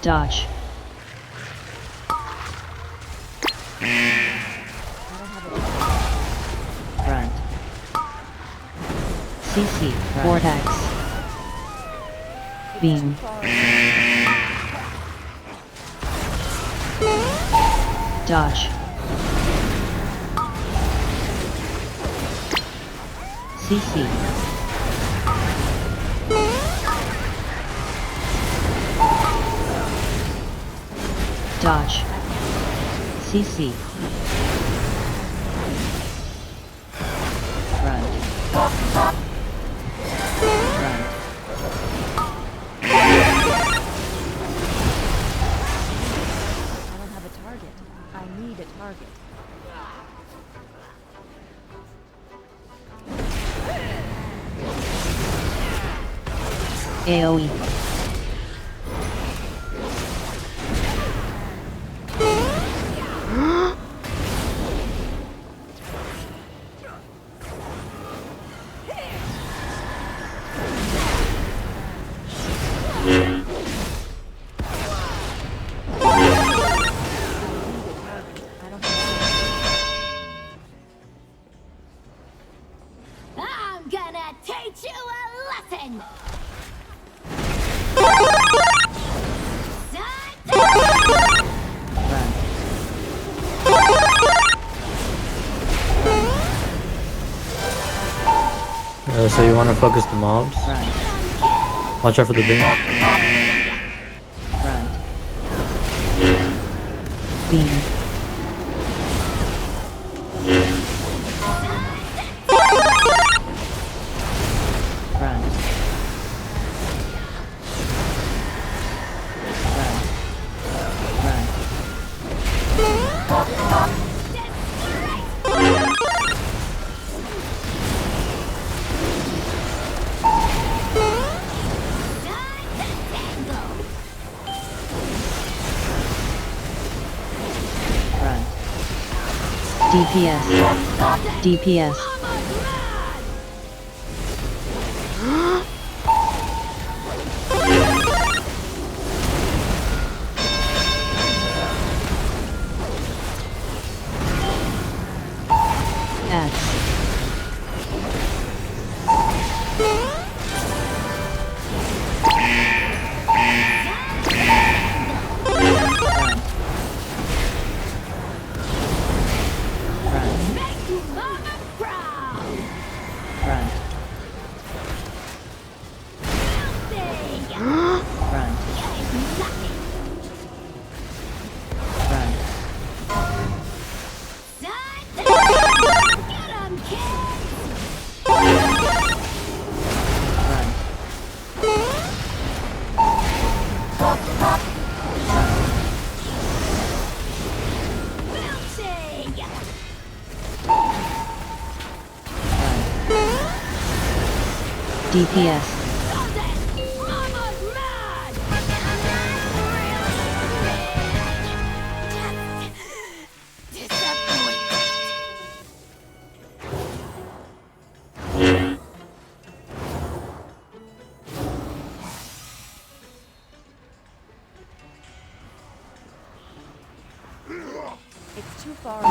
Dodge. Front. CC. Vortex. Beam. Dodge. CC. Dodge. CC. Front. Front. I don't have a target. I need a target. AoE. I'm gonna teach you a lesson! So you want to focus the mobs? Front. Watch out for the beam. Front. Beam. Front. Front. Front. Front. DPS. DPS. X. Mama proud! Front. Nothing! Front. Nothing! Front. Get 'em, kids! Front. Belching! DPS. Mama's mad! Disappointed! It's too far away.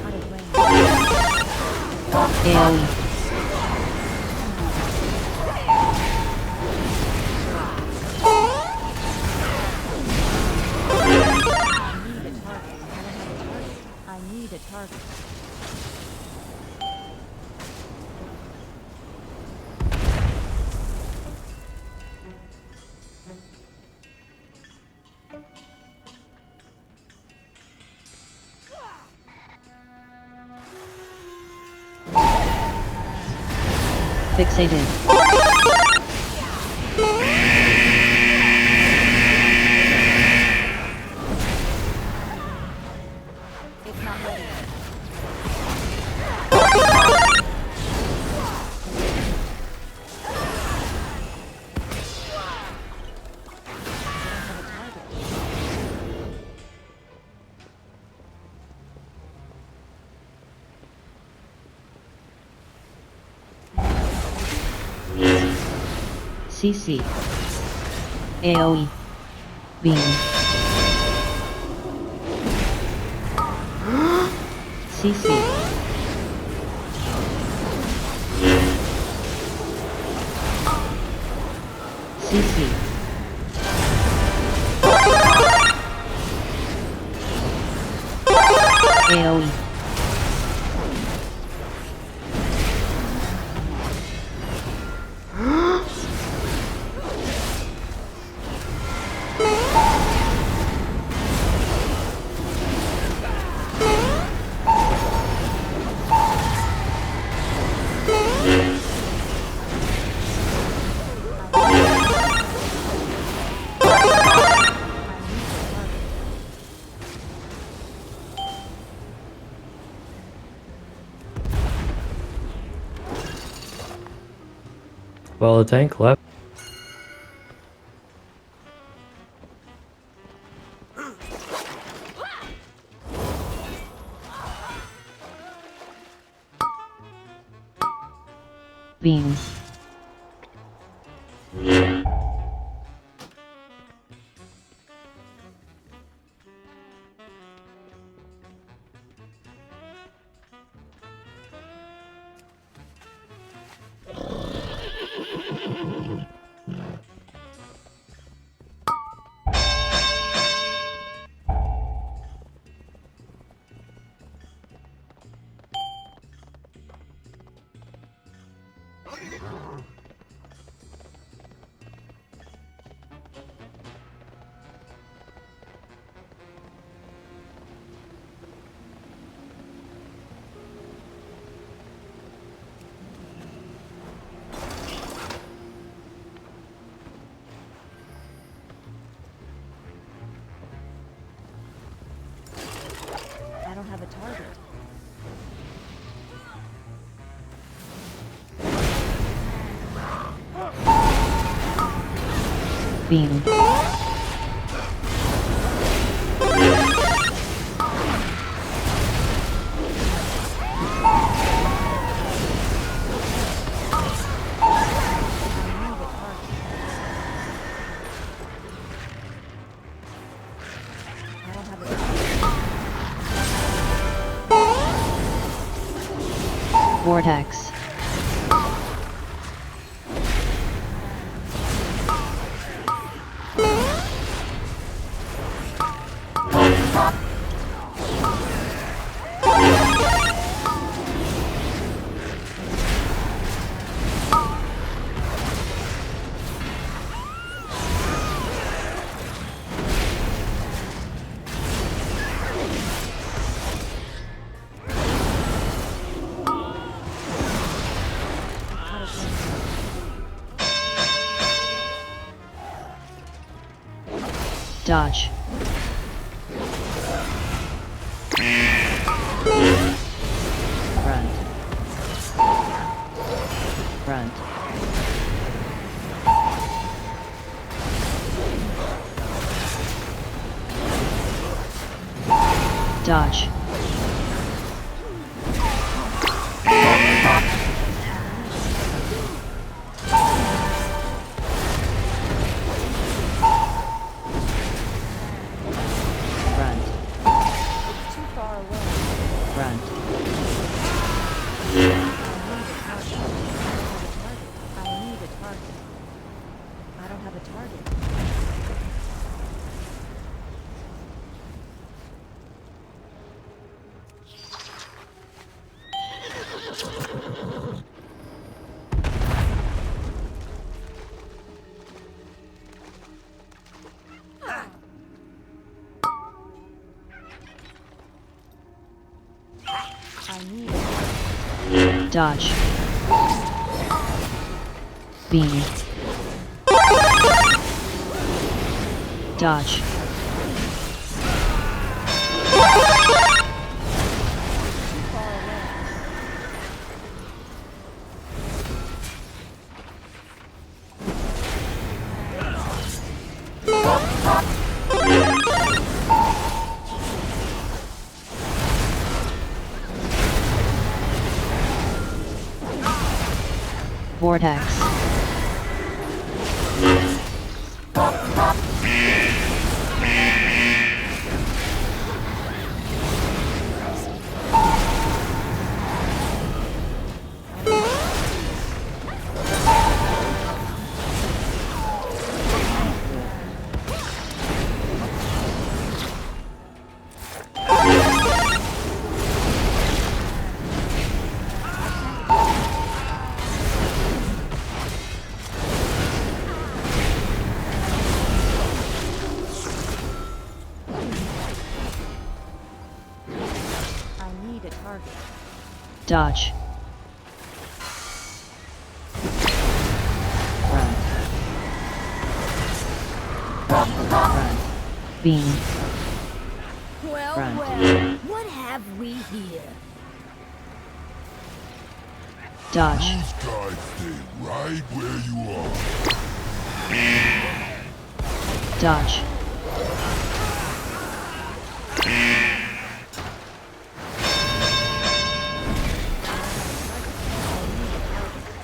Out of range. AoE. I need a target. Fixated. It's not ready. CC. AoE. Beam. CC. CC. AoE. Well, the tank left. Beam. I don't have a target. Beam. I don't have a target. Vortex. Dodge. Front. Front. Dodge. Front. Too far away. Front. I need a target. I don't have a target. I need a Dodge. Beam. Dodge. Vortex. target. Dodge. Run. Beam. Well, Run. well, what have we here? Dodge. These guys stay right where you are. Dodge.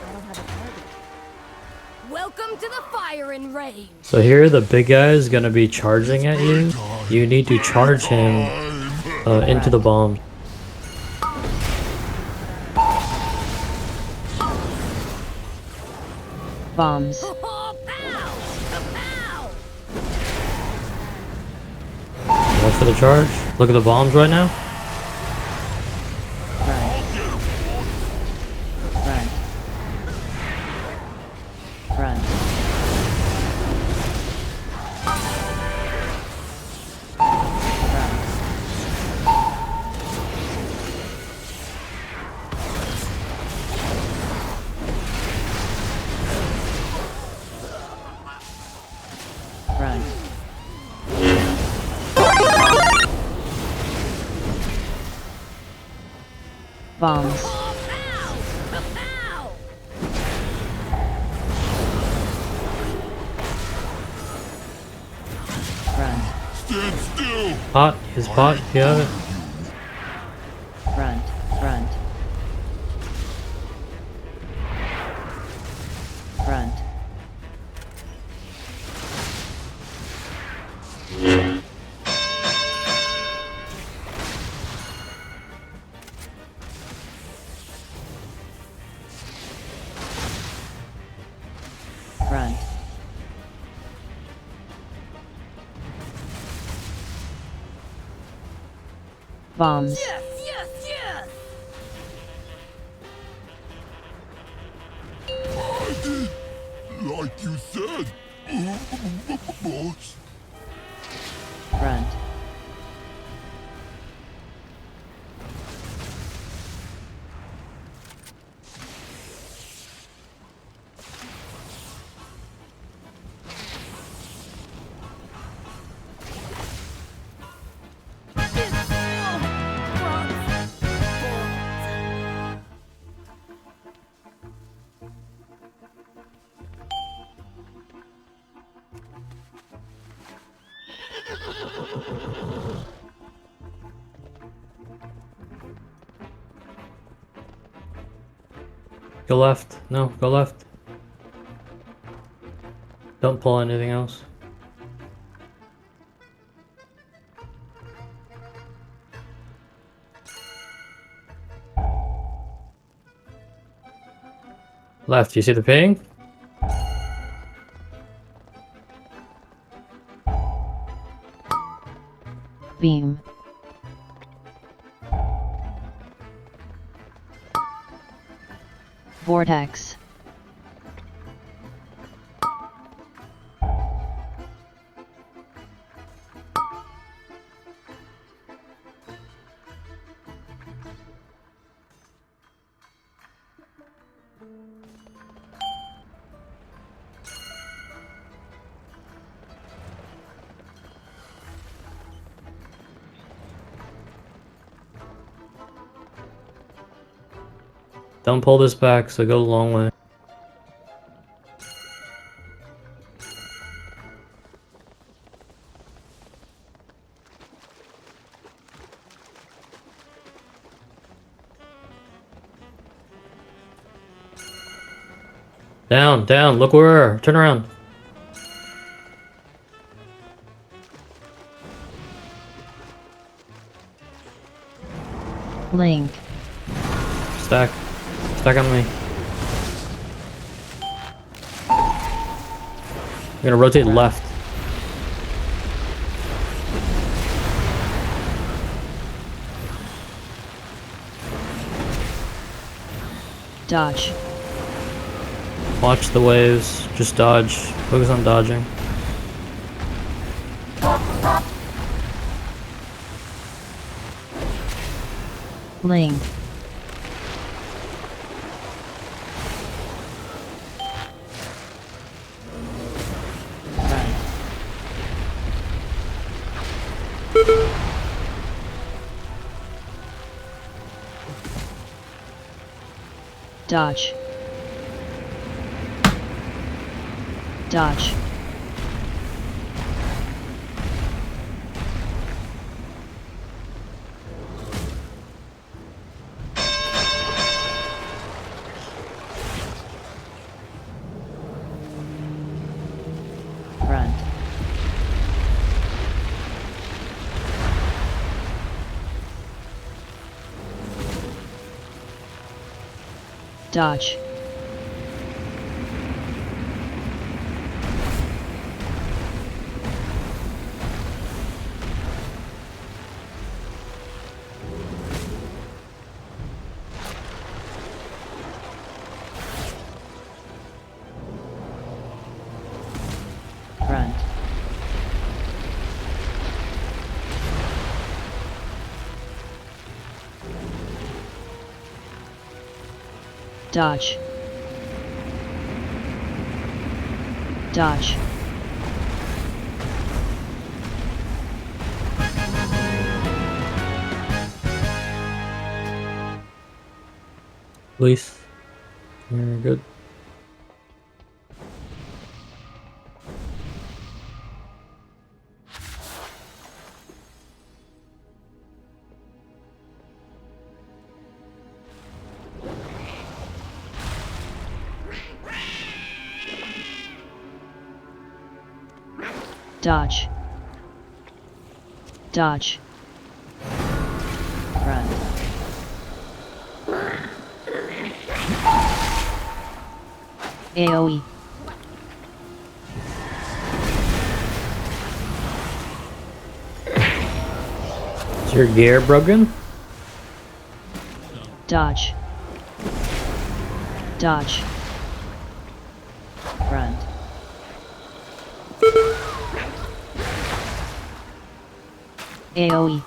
I don't have a target. Welcome to the firing range. So here the big guy is gonna be charging at you. You need to charge him into the bombs. Bombs. Pow! Pow! Watch for the charge. Look at the bombs right now. Run. Run. Run. Bombs. Pow! Pow! Run. Stand still. Pot. His pot. You have it. Run. Run. Run. Run. Bombs. Yes, yes, yes! I did like you said. Boss. Run. Go left. No, go left. Don't pull anything else. Left. You see the ping? Beam. Vortex. Don't pull this back, so go the long way. Down, down, look where. Turn around. Link. Stack. Stack on me. I'm gonna rotate left. Dodge. Watch the waves. Just dodge. Focus on dodging. Link. Run. Dodge. Dodge. Run. Dodge. Run. Dodge. Dodge. Please. Very good. Dodge. Dodge. Run. AoE. Is your gear broken? Dodge. Dodge. Run. AoE.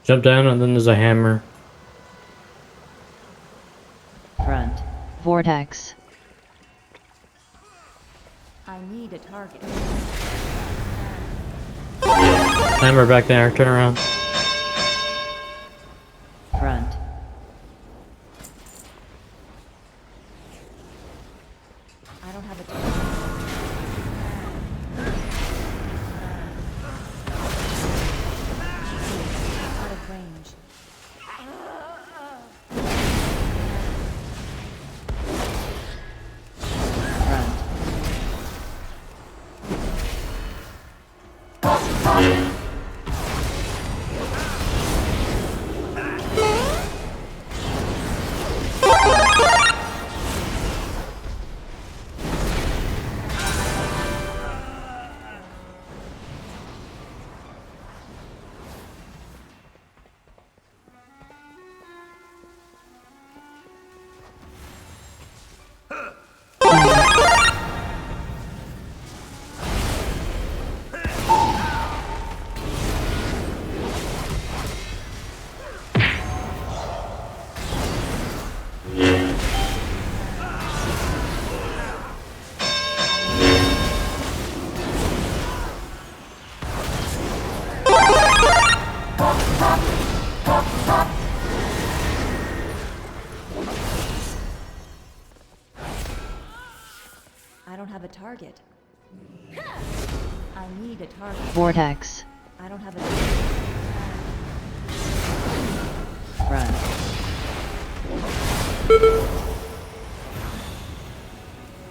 Jump down and then there's a hammer. Front. Vortex. I need a target. Hammer back there, turn around. Front. I don't have a target. Out of range. Front. I don't have a target. I need a target. Vortex. I don't have a target. Front.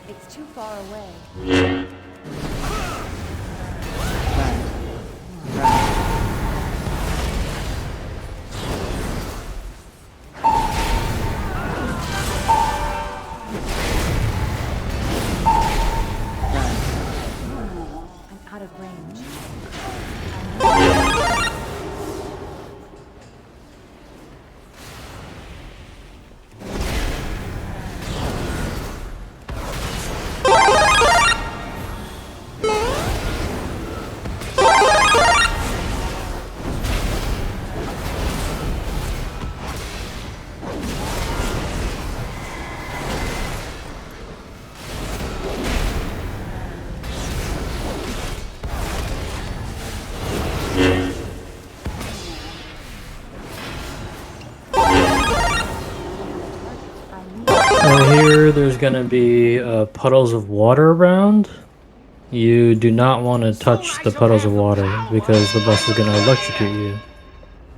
It's too far away. Front. Front. I'm out of range. there's gonna be puddles of water around, you do not want to touch the puddles of water because the bus is gonna electrocute you.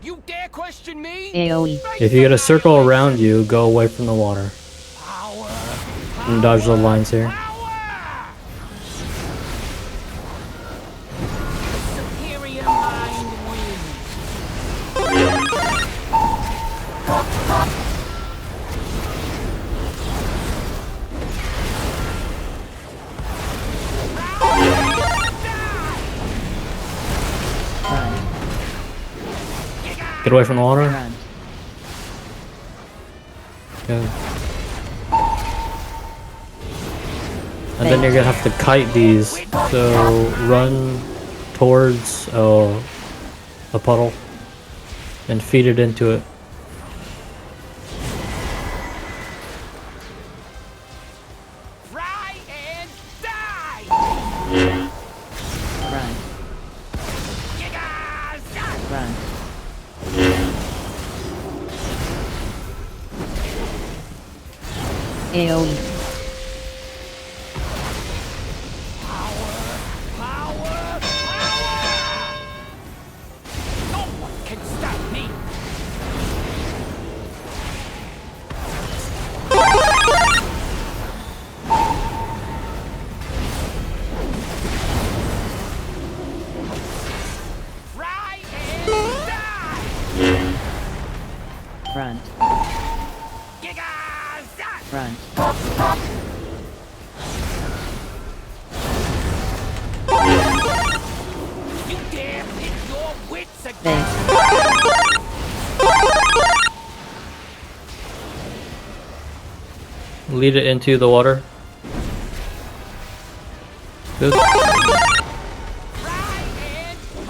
You dare question me? AoE. If you get a circle around you, go away from the water. Power. And dodge the lines here. Power. Superior mind wins. Run. Get away from the water. Run. Go. And then you're gonna have to kite these. So run towards a puddle and feed it into it. Try and die. Run. Gigas. Run. AoE. Power. Power. No one can stop me. Try and die. Run. Gigas. Run. You dare pit your wits against Base. Lead it into the water. Good.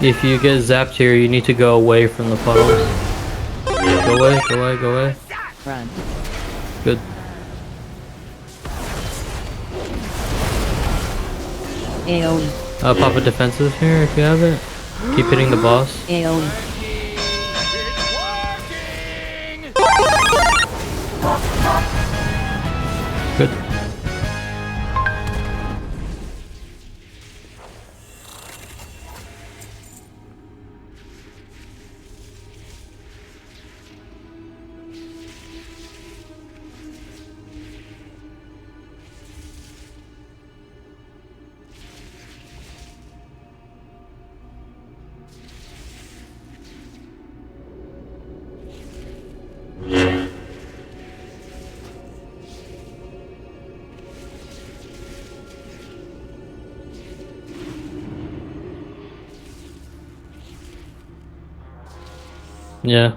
If you get zapped here, you need to go away from the puddles. Go away, go away, go away. Run. Good. AoE. Pop a defensive here if you have it. Keep hitting the boss. AoE. Good. Yeah.